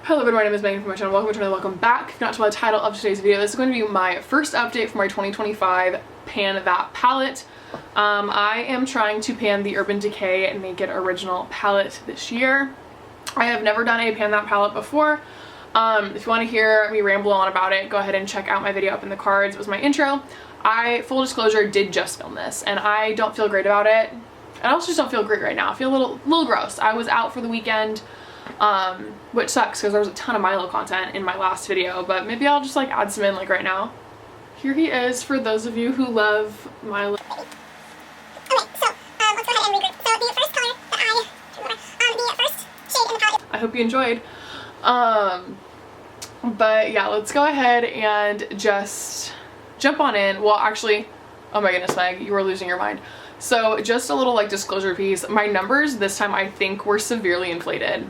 Hello everyone, my name is Megan from my channel. Welcome to my channel, welcome back. If not to the title of today's video, this is going to be my first update for my 2025 Pan That palette. I am trying to pan the Urban Decay Naked Original palette this year. I have never done a Pan That palette before. If you want to hear me ramble on about it, go ahead and check out my video up in the cards. It was my intro. I, full disclosure, did just film this and I don't feel great about it. And I also just don't feel great right now. I feel a little gross. I was out for the weekend. Which sucks because there was a ton of Milo content in my last video, but maybe I'll just like add some in like right now. Here he is for those of you who love Milo. Okay, so let's go ahead and regroup. So the first color that the first shade in the palette. I hope you enjoyed. But yeah, let's go ahead and just jump on in. Well, actually, oh my goodness, Meg, you were losing your mind. So just a little like disclosure piece. My numbers this time I think were severely inflated.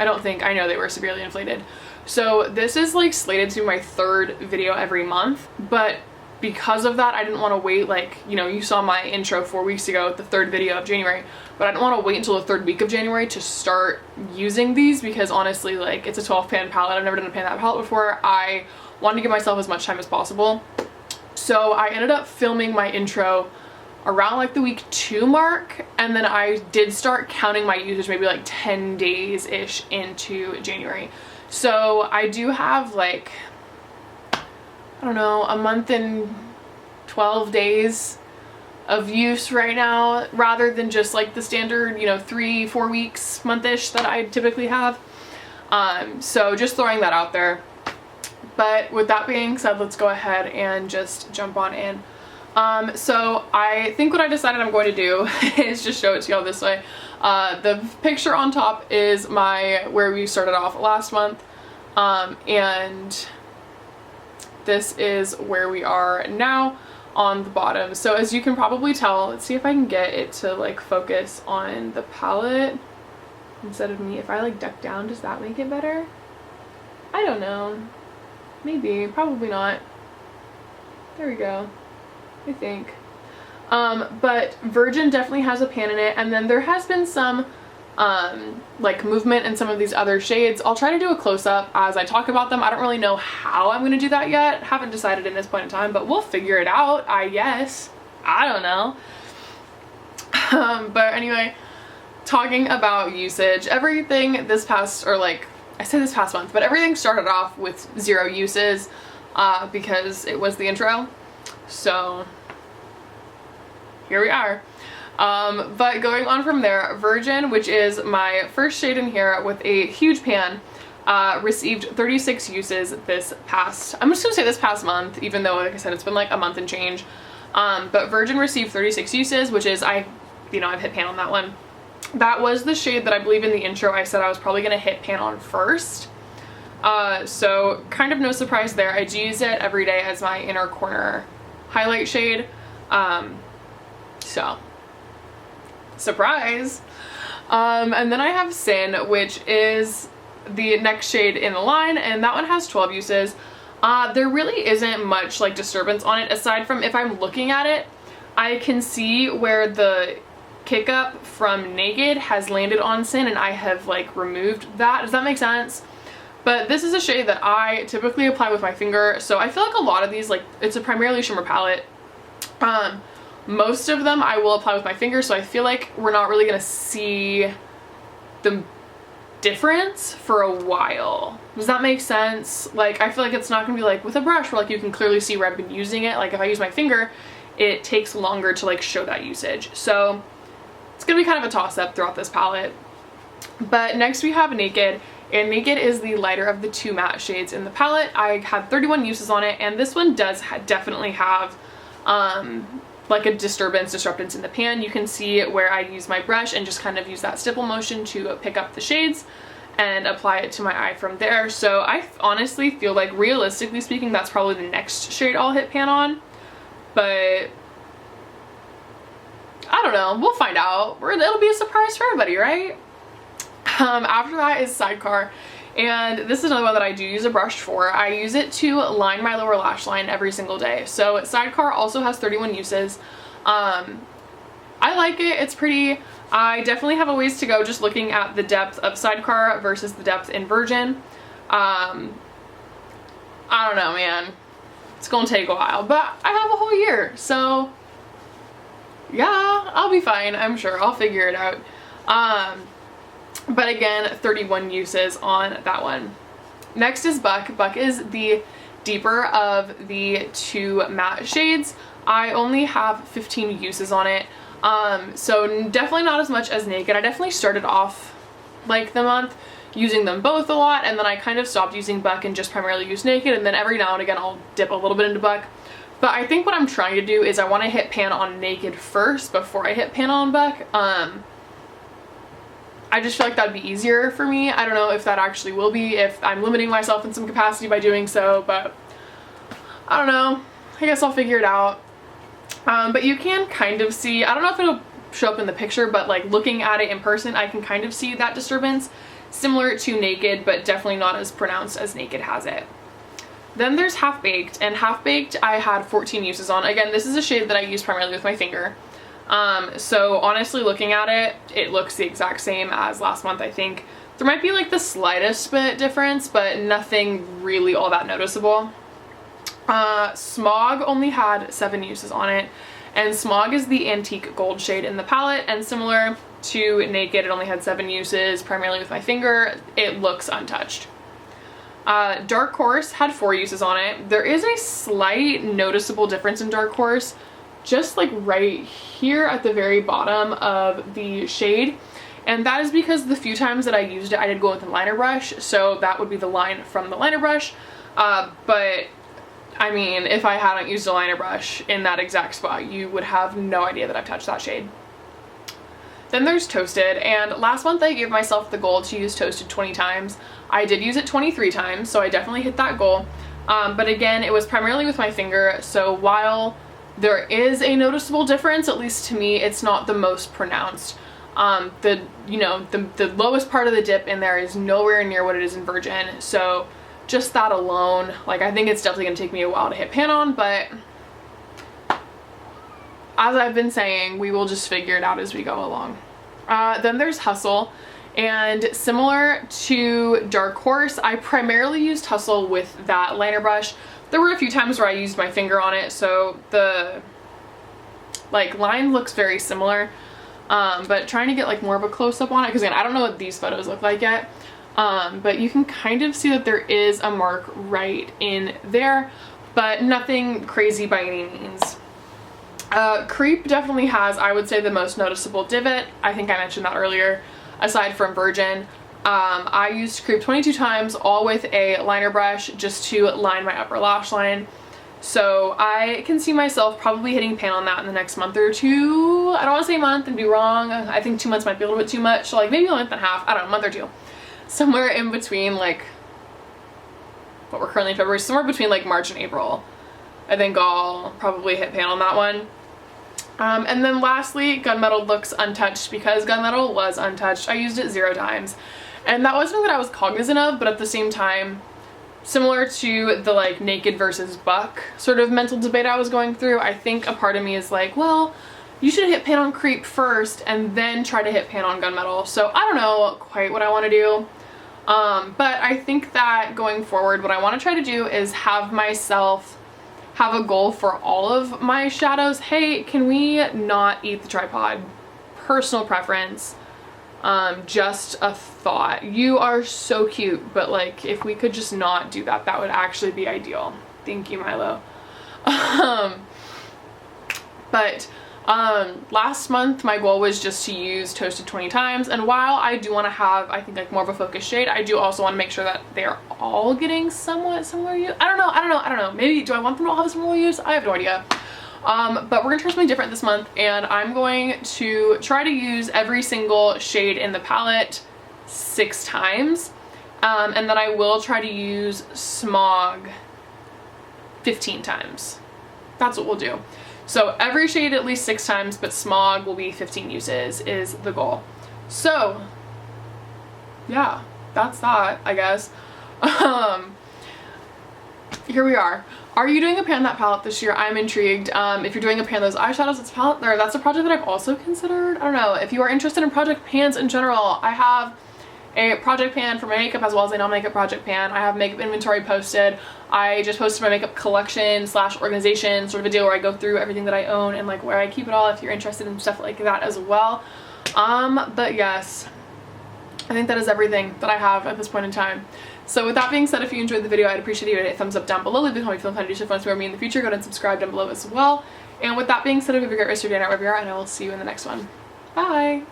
I know they were severely inflated. So this is like slated to be my third video every month, but because of that I didn't want to wait, like, you know, you saw my intro 4 weeks ago, the third video of January, but I didn't want to wait until the third week of January to start using these because honestly, like, it's a 12 pan palette. I've never done a Pan That palette before. I wanted to give myself as much time as possible. So I ended up filming my intro around like the week 2 mark, and then I did start counting my usage maybe like 10 days ish into January. So I do have like, I don't know, a month and 12 days of use right now rather than just like the standard, you know, 3-4 weeks month-ish that I typically have. So just throwing that out there. But with that being said, let's go ahead and just jump on in. So I think what I decided I'm going to do is just show it to y'all this way. The picture on top is where we started off last month, and this is where we are now on the bottom. So as you can probably tell, let's see if I can get it to like focus on the palette instead of me. If I like duck down, does that make it better? I don't know. Maybe, probably not. There we go. I think. But Virgin definitely has a pan in it, and then there has been some like movement in some of these other shades. I'll try to do a close-up as I talk about them. I don't really know how I'm going to do that yet. Haven't decided in this point in time, but we'll figure it out, I guess. I don't know. But anyway, talking about usage, everything this past, or like I said this past month, but everything started off with 0 uses because it was the intro. So here we are. But going on from there, Virgin, which is my first shade in here with a huge pan, received 36 uses this past, I'm just gonna say this past month, even though like I said it's been like a month and change. But Virgin received 36 uses, which is, I've hit pan on that one. That was the shade that I believe in the intro I said I was probably gonna hit pan on first. So kind of no surprise there. I do use it every day as my inner corner highlight shade. So surprise. And then I have Sin, which is the next shade in the line, and that one has 12 uses. There really isn't much like disturbance on it aside from if I'm looking at it, I can see where the kick up from Naked has landed on Sin and I have like removed that. Does that make sense? But this is a shade that I typically apply with my finger, so I feel like a lot of these, like, it's a primarily shimmer palette. Most of them I will apply with my finger, so I feel like we're not really gonna see the difference for a while. Does that make sense? Like, I feel like it's not gonna be like with a brush where like you can clearly see where I've been using it. Like if I use my finger, it takes longer to like show that usage. So it's gonna be kind of a toss-up throughout this palette. But next we have Naked. And Naked is the lighter of the 2 matte shades in the palette. I had 31 uses on it, and this one does definitely have like a disruptance in the pan. You can see where I use my brush and just kind of use that stipple motion to pick up the shades and apply it to my eye from there. So I honestly feel like, realistically speaking, that's probably the next shade I'll hit pan on. But I don't know, we'll find out. It'll be a surprise for everybody, right? After that is Sidecar, and this is another one that I do use a brush for. I use it to line my lower lash line every single day. So Sidecar also has 31 uses. I like it. It's pretty. I definitely have a ways to go just looking at the depth of Sidecar versus the depth in Virgin. I don't know, man. It's gonna take a while, but I have a whole year, so yeah, I'll be fine. I'm sure I'll figure it out. But again, 31 uses on that one. Next is Buck. Buck is the deeper of the two matte shades. I only have 15 uses on it. So definitely not as much as Naked. I definitely started off like the month using them both a lot, and then I kind of stopped using Buck and just primarily use Naked, and then every now and again I'll dip a little bit into Buck. But I think what I'm trying to do is I want to hit pan on Naked first before I hit pan on Buck. I just feel like that'd be easier for me. I don't know if that actually will be, if I'm limiting myself in some capacity by doing so, but I don't know. I guess I'll figure it out. But you can kind of see, I don't know if it'll show up in the picture, but like looking at it in person, I can kind of see that disturbance, similar to Naked, but definitely not as pronounced as Naked has it. Then there's Half Baked, and Half Baked I had 14 uses on. Again, this is a shade that I use primarily with my finger. So honestly, looking at it, it looks the exact same as last month, I think. There might be like the slightest bit difference, but nothing really all that noticeable. Smog only had 7 uses on it, and Smog is the antique gold shade in the palette, and similar to Naked, it only had 7 uses, primarily with my finger. It looks untouched. Dark Horse had 4 uses on it. There is a slight noticeable difference in Dark Horse, just like right here at the very bottom of the shade, and that is because the few times that I used it, I did go with a liner brush, so that would be the line from the liner brush, but I mean, if I hadn't used a liner brush in that exact spot, you would have no idea that I've touched that shade. Then there's Toasted, and last month I gave myself the goal to use Toasted 20 times. I did use it 23 times, so I definitely hit that goal. But again, it was primarily with my finger, so while there is a noticeable difference, at least to me, it's not the most pronounced. The lowest part of the dip in there is nowhere near what it is in Virgin, so just that alone, like, I think it's definitely gonna take me a while to hit pan on, but as I've been saying, we will just figure it out as we go along. Then there's Hustle, and similar to Dark Horse, I primarily used Hustle with that liner brush. There were a few times where I used my finger on it, so the like line looks very similar, but trying to get like more of a close-up on it, because again, I don't know what these photos look like yet, but you can kind of see that there is a mark right in there, but nothing crazy by any means. Creep definitely has, I would say, the most noticeable divot. I think I mentioned that earlier, aside from Virgin. I used Creep 22 times, all with a liner brush, just to line my upper lash line. So I can see myself probably hitting pan on that in the next month or two. I don't want to say month and be wrong. I think 2 months might be a little bit too much. So like maybe a month and a half, I don't know, month or two. Somewhere in between, like, what we're currently in February, somewhere between like March and April. I think I'll probably hit pan on that one. And then lastly, Gunmetal looks untouched, because Gunmetal was untouched. I used it 0 times. And that was something that I was cognizant of, but at the same time, similar to the like Naked versus Buck sort of mental debate I was going through, I think a part of me is like, well, you should hit pan on Creep first and then try to hit pan on Gunmetal. So I don't know quite what I want to do. But I think that going forward, what I want to try to do is have myself have a goal for all of my shadows. Hey, can we not eat the tripod? Personal preference. Just a thought. You are so cute, but like if we could just not do that, that would actually be ideal. Thank you, Milo. Last month my goal was just to use Toasted 20 times, and while I do want to have, I think, like more of a focus shade, I do also want to make sure that they're all getting somewhat similar use. I don't know. Maybe, do I want them to all have a similar use? I have no idea. But we're gonna try something different this month, and I'm going to try to use every single shade in the palette 6 times, and then I will try to use Smog 15 times. That's what we'll do. So every shade at least 6 times, but Smog will be 15 uses is the goal. So yeah, that's that, I guess. here we are. Are you doing a Pan That palette this year? I'm intrigued. If you're doing a Pan those eyeshadows, it's a palette, or that's a project that I've also considered. I don't know. If you are interested in project pans in general, I have a project pan for my makeup as well as a non-makeup project pan. I have makeup inventory posted. I just posted my makeup collection / organization sort of video where I go through everything that I own and like where I keep it all if you're interested in stuff like that as well. But yes, I think that is everything that I have at this point in time. So with that being said, if you enjoyed the video, I'd appreciate you to hit a thumbs up down below. Leave a comment if you feel inclined to do stuff once more me in the future. Go ahead and subscribe down below as well. And with that being said, I hope you have a great rest of your day, night, wherever you are, and I will see you in the next one. Bye!